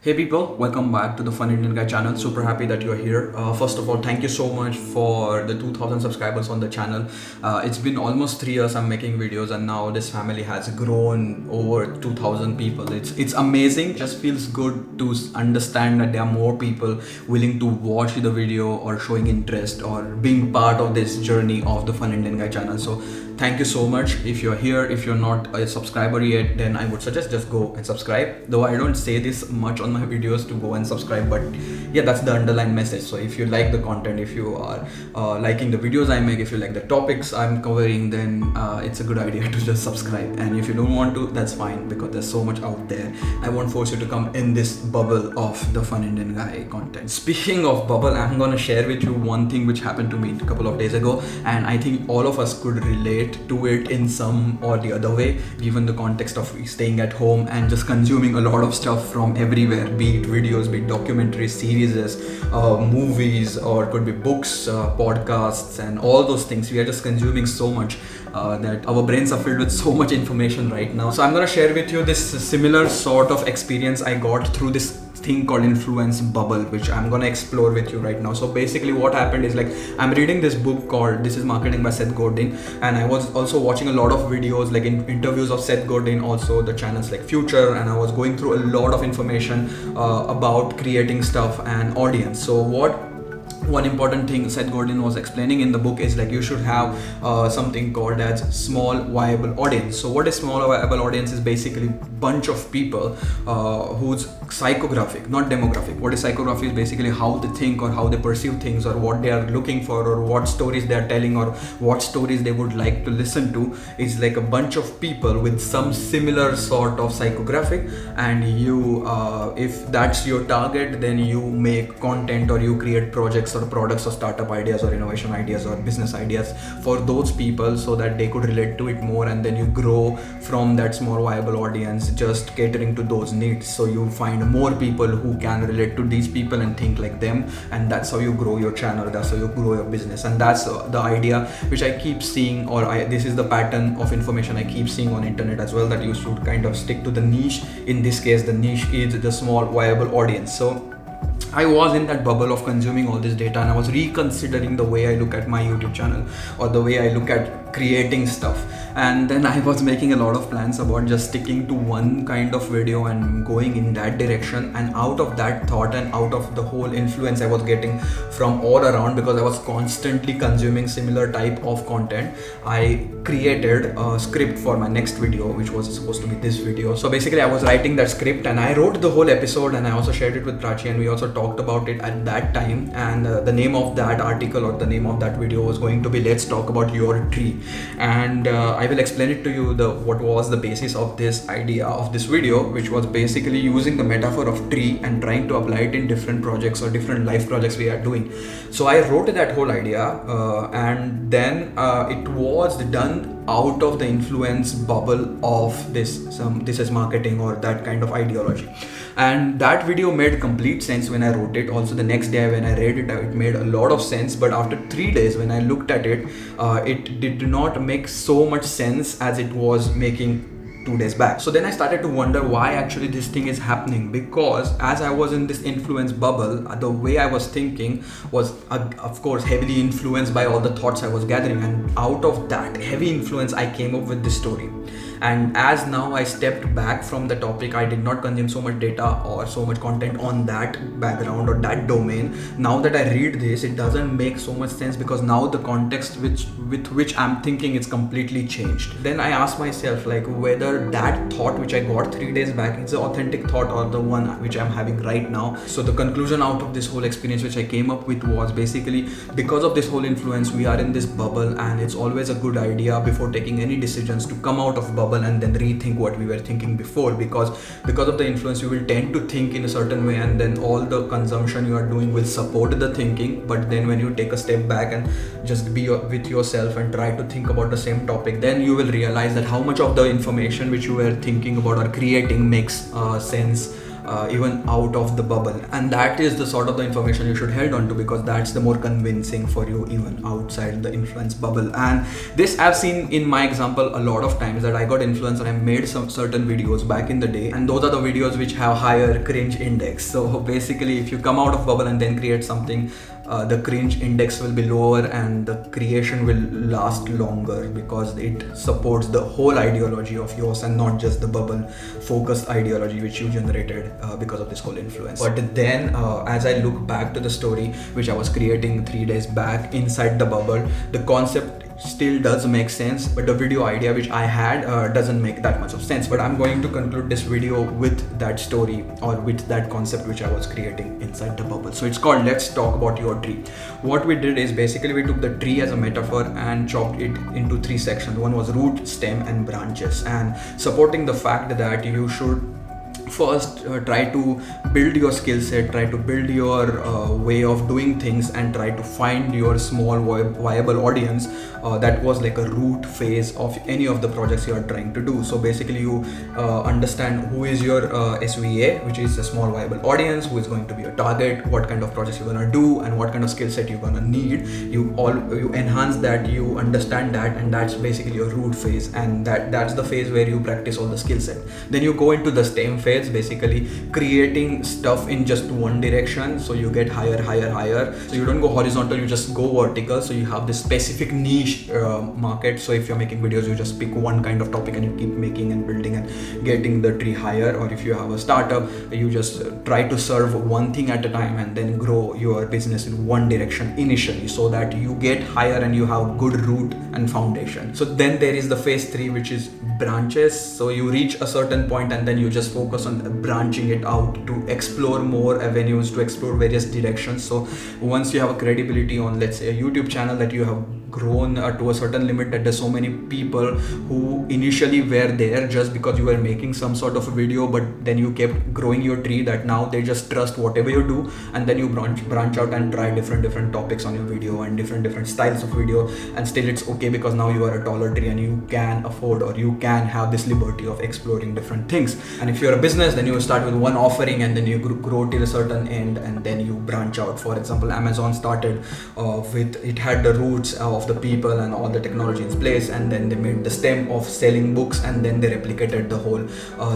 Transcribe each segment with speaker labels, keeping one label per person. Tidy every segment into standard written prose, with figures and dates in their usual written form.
Speaker 1: Hey people, welcome back to the Fun Indian Guy channel. Super happy that you're here. First of all, thank you so much for the 2000 subscribers on the channel. It's been almost 3 years I'm making videos, and now this family has grown over 2000 people. It's amazing. It just feels good to understand that there are more people willing to watch the video or showing interest or being part of this journey of the Fun Indian Guy channel. So thank you so much. If you're here, if you're not a subscriber yet, then I would suggest just go and subscribe. Though I don't say this much on my videos to go and subscribe, but yeah, that's the underlying message. So if you like the content, if you are liking the videos I make, if you like the topics I'm covering, then it's a good idea to just subscribe. And if you don't want to, that's fine, because there's so much out there. I won't force you to come in this bubble of the Fun Indian Guy content. Speaking of bubble, I'm gonna share with you one thing which happened to me a couple of days ago, and I think all of us could relate to it in some or the other way, given the context of staying at home and just consuming a lot of stuff from everywhere, be it videos, be it documentaries, series, movies, or it could be books, podcasts, and all those things. We are just consuming so much that our brains are filled with so much information right now. So I'm gonna share with you this similar sort of experience I got through this thing called influence bubble, which I'm gonna explore with you right now. So basically what happened is, like, I'm reading this book called This Is Marketing by Seth Godin, and I was also watching a lot of videos, like interviews of Seth Godin, also the channels like Future, and I was going through a lot of information about creating stuff and audience. So one important thing Seth Godin was explaining in the book is, like, you should have something called as small viable audience. So what is small viable audience is basically bunch of people whose psychographic, not demographic. What is psychography is basically how they think or how they perceive things, or what they are looking for, or what stories they are telling, or what stories they would like to listen to. Is like a bunch of people with some similar sort of psychographic, and you if that's your target, then you make content or you create projects or products or startup ideas or innovation ideas or business ideas for those people, so that they could relate to it more, and then you grow from that small viable audience, just catering to those needs. So you find more people who can relate to these people and think like them, and that's how you grow your channel, that's how you grow your business. And that's the idea which I keep seeing, this is the pattern of information I keep seeing on internet as well, that you should kind of stick to the niche. In this case, the niche is the small viable audience. So I was in that bubble of consuming all this data, and I was reconsidering the way I look at my YouTube channel or the way I look at creating stuff. And then I was making a lot of plans about just sticking to one kind of video and going in that direction. And out of that thought and out of the whole influence I was getting from all around, because I was constantly consuming similar type of content, I created a script for my next video, which was supposed to be this video. So basically I was writing that script, and I wrote the whole episode, and I also shared it with Prachi, and we also talked about it at that time. And the name of that article or the name of that video was going to be Let's Talk About Your Tree. And I will explain it to you what was the basis of this idea of this video, which was basically using the metaphor of tree and trying to apply it in different projects or different life projects we are doing. So I wrote that whole idea, and then it was done out of the influence bubble of this is marketing or that kind of ideology. And that video made complete sense when I wrote it. Also the next day when I read it, it made a lot of sense. But after 3 days when I looked at it, it did not make so much sense as it was making 2 days back. So then I started to wonder why actually this thing is happening, because as I was in this influence bubble, the way I was thinking was of course heavily influenced by all the thoughts I was gathering, and out of that heavy influence I came up with this story. And as now I stepped back from the topic, I did not consume so much data or so much content on that background or that domain. Now that I read this, it doesn't make so much sense, because now the context with which I'm thinking is completely changed. Then I asked myself, like, whether that thought which I got 3 days back is the authentic thought or the one which I'm having right now. So the conclusion out of this whole experience which I came up with was basically, because of this whole influence, we are in this bubble, and it's always a good idea before taking any decisions to come out of bubble and then rethink what we were thinking before, because of the influence you will tend to think in a certain way, and then all the consumption you are doing will support the thinking. But then when you take a step back and just be with yourself and try to think about the same topic, then you will realize that how much of the information which you were thinking about or creating makes sense even out of the bubble. And that is the sort of the information you should hold on to, because that's the more convincing for you even outside the influence bubble. And this I've seen in my example a lot of times, that I got influenced and I made some certain videos back in the day, and those are the videos which have higher cringe index. So basically, if you come out of bubble and then create something, the cringe index will be lower and the creation will last longer, because it supports the whole ideology of yours and not just the bubble focused ideology which you generated because of this whole influence. But then as I look back to the story which I was creating 3 days back inside the bubble, the concept still does make sense, but the video idea which I had doesn't make that much of sense. But I'm going to conclude this video with that story, or with that concept which I was creating inside the bubble. So it's called Let's Talk About Your Tree. What we did is basically we took the tree as a metaphor and chopped it into 3 sections. One was root, stem and branches, and supporting the fact that you should first try to build your skill set, try to build your way of doing things, and try to find your small viable audience. That was like a root phase of any of the projects you are trying to do. So basically you understand who is your SVA, which is a small viable audience, who is going to be a target, what kind of projects you're gonna do, and what kind of skill set you're gonna need. You enhance that, you understand that, and that's basically your root phase, and that's the phase where you practice all the skill set. Then you go into the stem phase, basically creating stuff in just one direction, so you get higher. So you don't go horizontal, you just go vertical. So you have this specific niche market. So if you're making videos, you just pick one kind of topic and you keep making and building and getting the tree higher. Or if you have a startup, you just try to serve one thing at a time and then grow your business in one direction initially, so that you get higher and you have good root and foundation. So then there is the phase 3, which is branches. So you reach a certain point and then you just focus on branching it out to explore more avenues, to explore various directions. So once you have a credibility on, let's say, a YouTube channel, that you have grown to a certain limit, that there's so many people who initially were there just because you were making some sort of a video, but then you kept growing your tree, that now they just trust whatever you do, and then you branch out and try different topics on your video and different styles of video, and still it's okay, because now you are a taller tree and you can afford, or you can have this liberty of exploring different things. And if you're a business, then you start with one offering and then you grow till a certain end, and then you branch out. For example, Amazon started with, it had the roots of the people and all the technology in place, and then they made the stem of selling books, and then they replicated the whole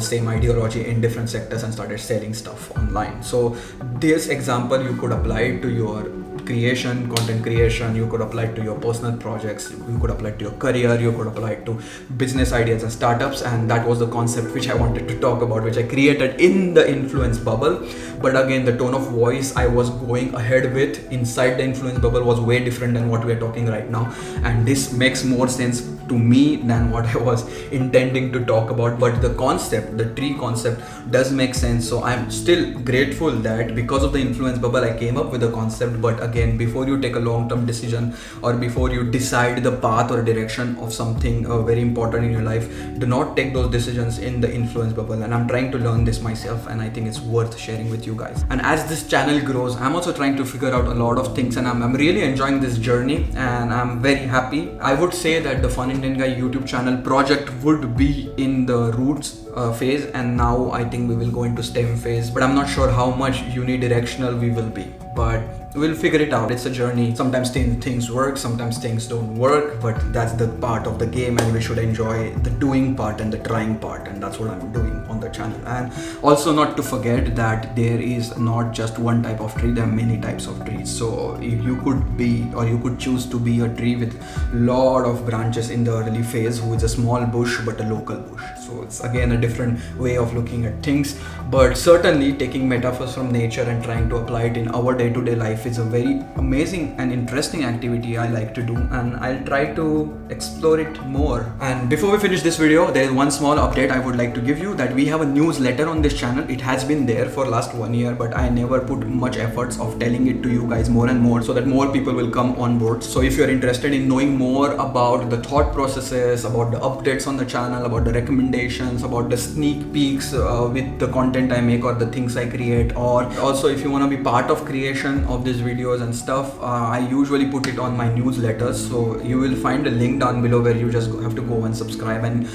Speaker 1: same ideology in different sectors and started selling stuff online. So this example you could apply to your creation, content creation, you could apply it to your personal projects, you could apply it to your career, you could apply it to business ideas and startups. And that was the concept which I wanted to talk about, which I created in the influence bubble. But again, the tone of voice I was going ahead with inside the influence bubble was way different than what we are talking right now, and this makes more sense to me than what I was intending to talk about. But the concept, the tree concept, does make sense. So I'm still grateful that because of the influence bubble I came up with the concept. But again, before you take a long-term decision, or before you decide the path or direction of something very important in your life, do not take those decisions in the influence bubble. And I'm trying to learn this myself, and I think it's worth sharing with you guys. And as this channel grows, I'm also trying to figure out a lot of things, and I'm really enjoying this journey, and I'm very happy. I would say that the Fun Indian Guy YouTube channel project would be in the roots phase, and now I think we will go into stem phase, but I'm not sure how much unidirectional we will be, but we'll figure it out. It's a journey. Sometimes things work, sometimes things don't work, but that's the part of the game, and we should enjoy the doing part and the trying part, and that's what I'm doing on the channel. And also not to forget that there is not just one type of tree, there are many types of trees. So you could be, or you could choose to be a tree with lot of branches in the early phase, who is a small bush but a local bush. So it's again a different way of looking at things, but certainly taking metaphors from nature and trying to apply it in our day-to-day life is a very amazing and interesting activity I like to do, and I'll try to explore it more. And before we finish this video, there is one small update I would like to give you, that we have a newsletter on this channel. It has been there for last 1 year, but I never put much efforts of telling it to you guys more and more, so that more people will come on board. So if you're interested in knowing more about the thought processes, about the updates on the channel, about the recommendations, recommendations, about the sneak peeks with the content I make or the things I create, or also if you want to be part of creation of these videos and stuff, I usually put it on my newsletters. So you will find a link down below where you just have to go and subscribe, and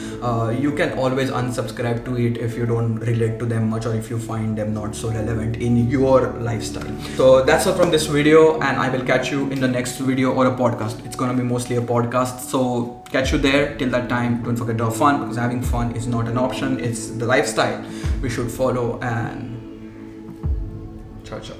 Speaker 1: you can always unsubscribe to it if you don't relate to them much or if you find them not so relevant in your lifestyle. So that's all from this video, and I will catch you in the next video or a podcast. It's gonna be mostly a podcast, so catch you there. Till that time, don't forget to have fun, because having fun is not an option, it's the lifestyle we should follow. And ciao ciao.